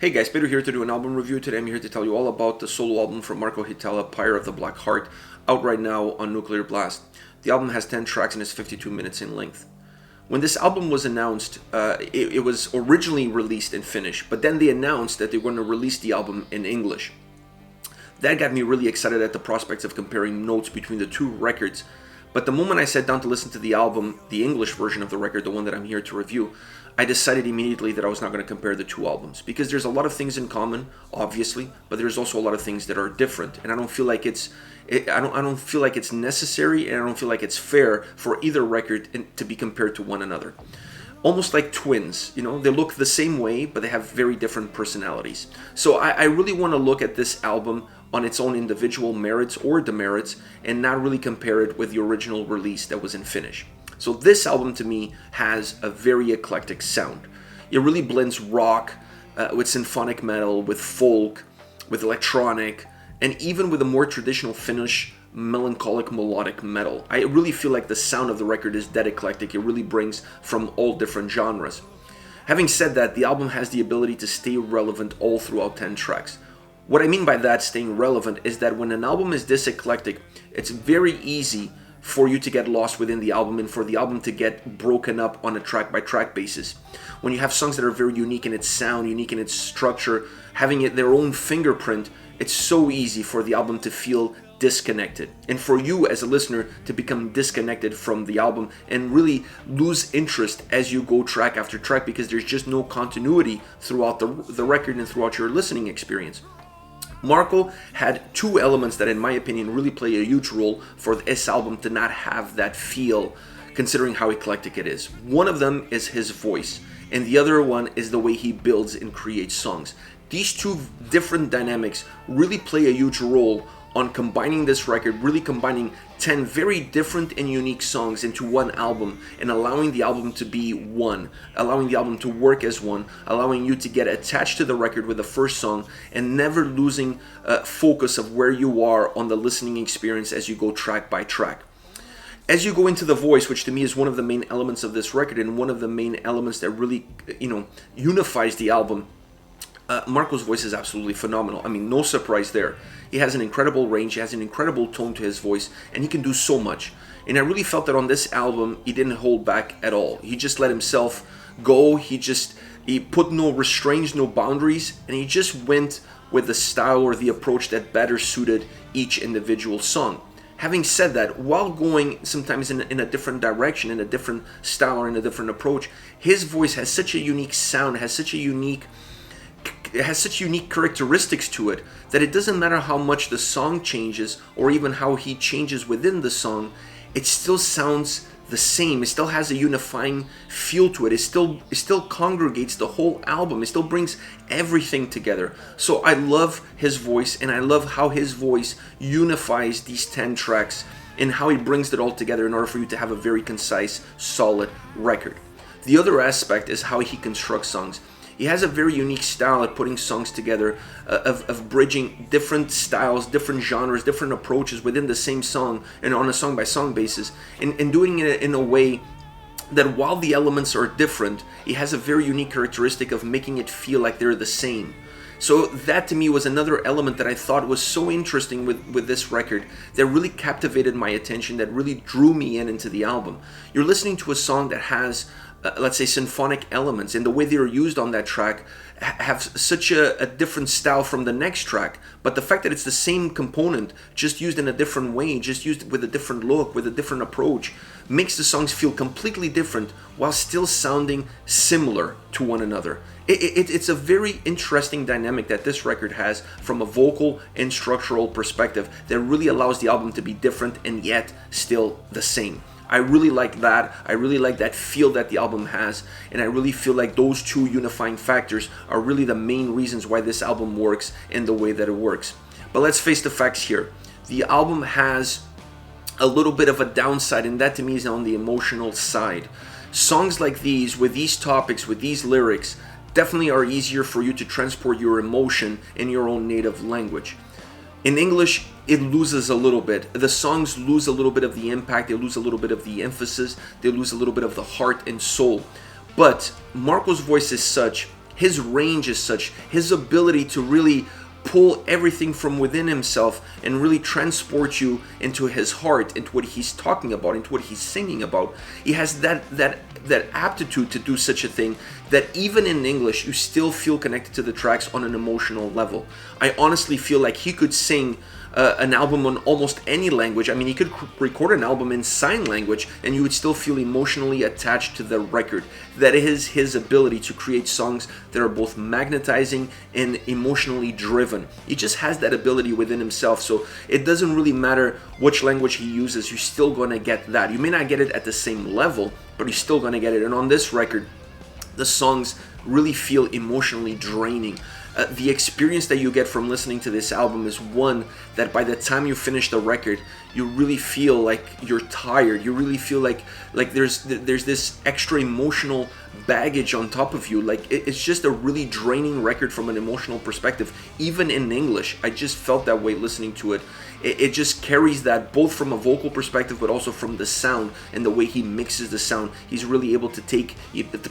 Hey guys, Vader here to do an album review. Today I'm here to tell you all about the solo album from Marko Hietala, Pyre of the Black Heart, out right now on Nuclear Blast. The album has 10 tracks and is 52 minutes in length. When this album was announced, it was originally released in Finnish, but then they announced that they were going to release the album in English. That got me really excited at the prospects of comparing notes between the two records. But the moment I sat down to listen to the album, the English version of the record, the one that I'm here to review, I decided immediately that I was not going to compare the two albums, because there's a lot of things in common, obviously, but there's also a lot of things that are different, and I don't feel like it's necessary, and I don't feel like it's fair for either record to be compared to one another. Almost like twins, you know, they look the same way, but they have very different personalities. So I really want to look at this album on its own individual merits or demerits, and not really compare it with the original release that was in Finnish. So this album to me has a very eclectic sound. It really blends rock with symphonic metal, with folk, with electronic, and even with a more traditional Finnish melancholic melodic metal. I really feel like the sound of the record is that eclectic. It really brings from all different genres. Having said that, the album has the ability to stay relevant all throughout 10 tracks. What I mean by that, staying relevant, is that when an album is this eclectic, it's very easy for you to get lost within the album and for the album to get broken up on a track-by-track basis. When you have songs that are very unique in its sound, unique in its structure, having it their own fingerprint, it's so easy for the album to feel disconnected, and for you as a listener to become disconnected from the album and really lose interest as you go track after track, because there's just no continuity throughout the record and throughout your listening experience. Marko had two elements that, in my opinion, really play a huge role for this album to not have that feel, considering how eclectic it is. One of them is his voice, and the other one is the way he builds and creates songs. These two different dynamics really play a huge role on combining this record, really combining 10 very different and unique songs into one album, and allowing the album to be one, allowing the album to work as one, allowing you to get attached to the record with the first song, and never losing focus of where you are on the listening experience as you go track by track. As you go into the voice, which to me is one of the main elements of this record, and one of the main elements that really, unifies the album, Marko's voice is absolutely phenomenal. I mean, no surprise there. He has an incredible range, he has an incredible tone to his voice, and he can do so much. And I really felt that on this album, he didn't hold back at all. He just let himself go, he put no restraints, no boundaries, and he just went with the style or the approach that better suited each individual song. Having said that, while going sometimes in a different direction, in a different style or in a different approach, his voice has such a unique sound, it has such unique characteristics to it, that it doesn't matter how much the song changes or even how he changes within the song, it still sounds the same. It still has a unifying feel to it. It still congregates the whole album. It still brings everything together. So I love his voice, and I love how his voice unifies these 10 tracks and how he brings it all together in order for you to have a very concise, solid record. The other aspect is how he constructs songs. He has a very unique style at putting songs together, of bridging different styles, different genres, different approaches within the same song and on a song-by-song basis, and doing it in a way that while the elements are different, he has a very unique characteristic of making it feel like they're the same. So that to me was another element that I thought was so interesting with this record, that really captivated my attention, that really drew me into the album. You're listening to a song that has let's say symphonic elements, and the way they're used on that track have such a different style from the next track, but the fact that it's the same component, just used in a different way, just used with a different look, with a different approach, makes the songs feel completely different while still sounding similar to one another. It's a very interesting dynamic that this record has from a vocal and structural perspective that really allows the album to be different and yet still the same. I really like that. I really like that feel that the album has, and I really feel like those two unifying factors are really the main reasons why this album works in the way that it works. But let's face the facts here. The album has a little bit of a downside, and that to me is on the emotional side. Songs like these, with these topics, with these lyrics, definitely are easier for you to transport your emotion in your own native language. In English, it loses a little bit. The songs lose a little bit of the impact, they lose a little bit of the emphasis, they lose a little bit of the heart and soul. But Marko's voice is such, his range is such, his ability to really pull everything from within himself and really transport you into his heart, into what he's talking about, into what he's singing about. He has that aptitude to do such a thing that even in English you still feel connected to the tracks on an emotional level. I honestly feel like he could sing an album on almost any language. I mean, he could record an album in sign language and you would still feel emotionally attached to the record. That is his ability to create songs that are both magnetizing and emotionally driven. He just has that ability within himself, so it doesn't really matter which language he uses, you're still going to get that. You may not get it at the same level, but you're still going to get it. And on this record, the songs really feel emotionally draining. The experience that you get from listening to this album is one that by the time you finish the record, you really feel like you're tired. You really feel like there's this extra emotional baggage on top of you. Like it's just a really draining record from an emotional perspective. Even in English, I just felt that way listening to it. It just carries that both from a vocal perspective, but also from the sound and the way he mixes the sound. He's really able to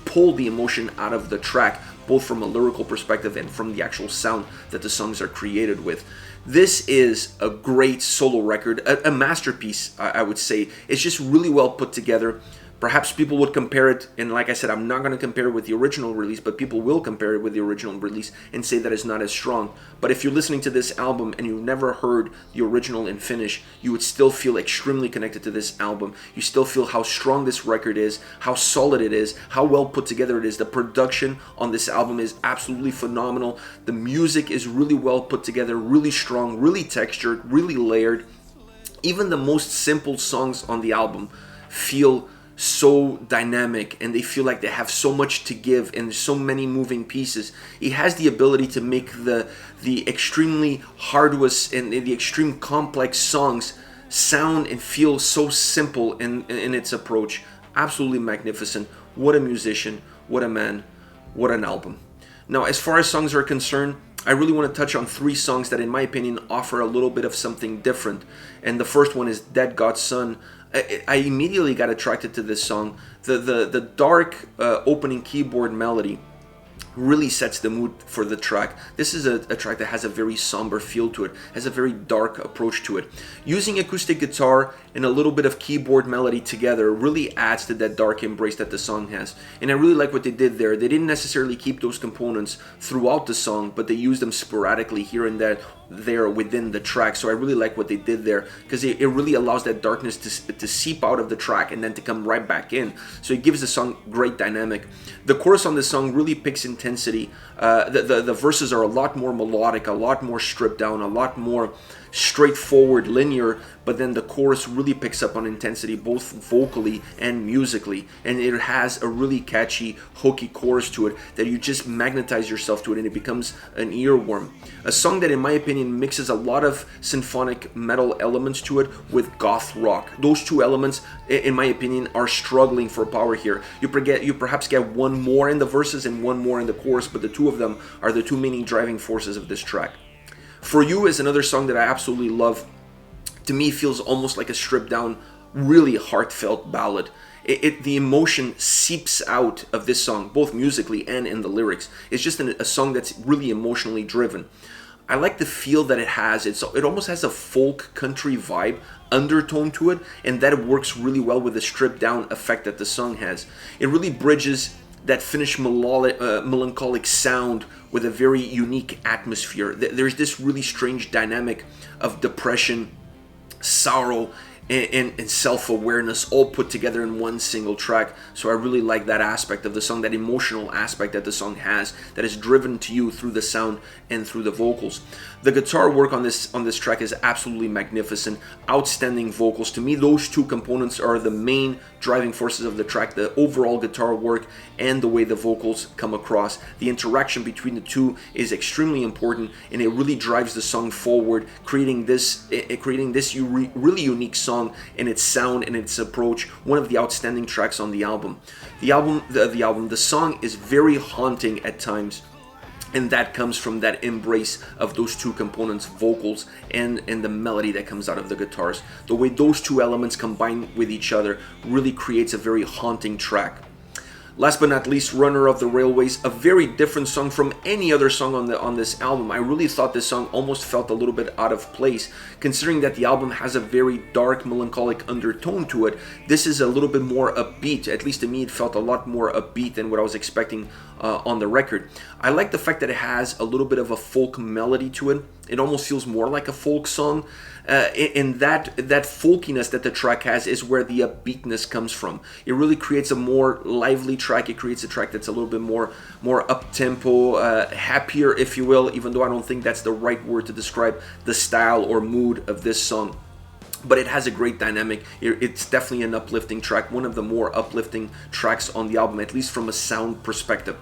pull the emotion out of the track, both from a lyrical perspective and from the actual sound that the songs are created with. This is a great solo record, a masterpiece, I would say. It's just really well put together. Perhaps people would compare it, and like I said, I'm not going to compare it with the original release, but people will compare it with the original release and say that it's not as strong. But if you're listening to this album and you've never heard the original in Finnish, you would still feel extremely connected to this album. You still feel how strong this record is, how solid it is, how well put together it is. The production on this album is absolutely phenomenal. The music is really well put together, really strong, really textured, really layered. Even the most simple songs on the album feel so dynamic, and they feel like they have so much to give and so many moving pieces. He has the ability to make the extremely arduous and the extreme complex songs sound and feel so simple in its approach. Absolutely magnificent. What a musician, what a man, what an album. Now, as far as songs are concerned, I really want to touch on 3 songs that in my opinion offer a little bit of something different. And the first one is Dead God's Son. I immediately got attracted to this song. The dark opening keyboard melody really sets the mood for the track. This is a track that has a very somber feel to it, has a very dark approach to it. Using acoustic guitar and a little bit of keyboard melody together really adds to that dark embrace that the song has. And I really like what they did there. They didn't necessarily keep those components throughout the song, but they used them sporadically here and there within the track. So I really like what they did there, because it really allows that darkness to seep out of the track and then to come right back in. So it gives the song great dynamic. The chorus on this song really picks intensity. The verses are a lot more melodic, a lot more stripped down, a lot more straightforward, linear, but then the chorus really picks up on intensity, both vocally and musically, and it has a really catchy, hooky chorus to it that you just magnetize yourself to it, and it becomes an earworm. A song that in my opinion mixes a lot of symphonic metal elements to it with goth rock. Those two elements, in my opinion, are struggling for power here. You perhaps get one more in the verses and one more in the chorus, but the two of them are the two main driving forces of this track. For You is another song that I absolutely love. To me, feels almost like a stripped down, really heartfelt ballad. The emotion seeps out of this song, both musically and in the lyrics. It's just a song that's really emotionally driven. I like the feel that it has. It almost has a folk country vibe undertone to it, and that works really well with the stripped down effect that the song has. It really bridges that Finnish melancholic sound with a very unique atmosphere. There's this really strange dynamic of depression, sorrow, and self-awareness all put together in one single track. So I really like that aspect of the song, that emotional aspect that the song has, that is driven to you through the sound and through the vocals. The guitar work on this track is absolutely magnificent. Outstanding vocals. To me, those two components are the main driving forces of the track, the overall guitar work and the way the vocals come across. The interaction between the two is extremely important, and it really drives the song forward, creating this really unique song in its sound and its approach. One of the outstanding tracks on the album. The song is very haunting at times, and that comes from that embrace of those two components, vocals and the melody that comes out of the guitars. The way those two elements combine with each other really creates a very haunting track. Last but not least, Runner of the Railways, a very different song from any other song on this album. I really thought this song almost felt a little bit out of place, considering that the album has a very dark, melancholic undertone to it. This is a little bit more upbeat. At least to me, it felt a lot more upbeat than what I was expecting on the record. I like the fact that it has a little bit of a folk melody to it. It almost feels more like a folk song. And that folkiness that the track has is where the upbeatness comes from. It really creates a more lively track. It creates a track that's a little bit more up-tempo, happier, if you will, even though I don't think that's the right word to describe the style or mood of this song. But it has a great dynamic. It's definitely an uplifting track, one of the more uplifting tracks on the album, at least from a sound perspective.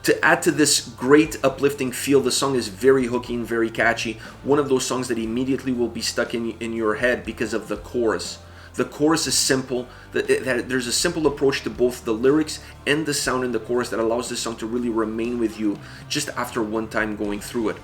To add to this great uplifting feel, the song is very hooky and very catchy. One of those songs that immediately will be stuck in your head because of the chorus. The chorus is simple. There's a simple approach to both the lyrics and the sound in the chorus that allows this song to really remain with you just after one time going through it.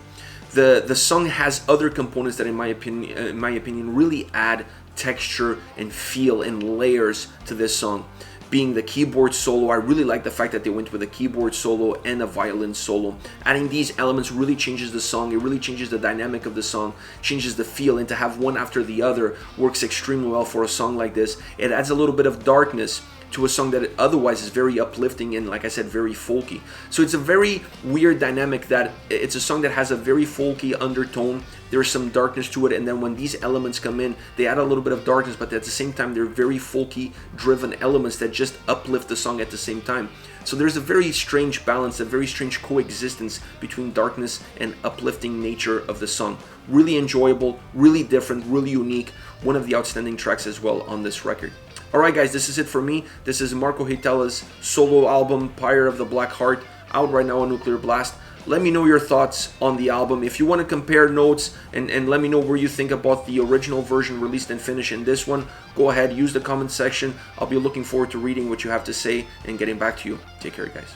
The song has other components that in my opinion really add texture and feel and layers to this song. Being the keyboard solo, I really like the fact that they went with a keyboard solo and a violin solo. Adding these elements really changes the song. It really changes the dynamic of the song, changes the feel, and to have one after the other works extremely well for a song like this. It adds a little bit of darkness to a song that otherwise is very uplifting and, like I said, very folky. So it's a very weird dynamic that it's a song that has a very folky undertone. There's some darkness to it, and then when these elements come in, they add a little bit of darkness, but at the same time, they're very folky driven elements that just uplift the song at the same time. So there's a very strange balance, a very strange coexistence between darkness and uplifting nature of the song. Really enjoyable, really different, really unique. One of the outstanding tracks as well on this record. Alright guys, this is it for me. This is Marko Hietala's solo album, Pyre of the Black Heart, out right now on Nuclear Blast. Let me know your thoughts on the album. If you want to compare notes and let me know where you think about the original version released and finished in this one, go ahead, use the comment section. I'll be looking forward to reading what you have to say and getting back to you. Take care, guys.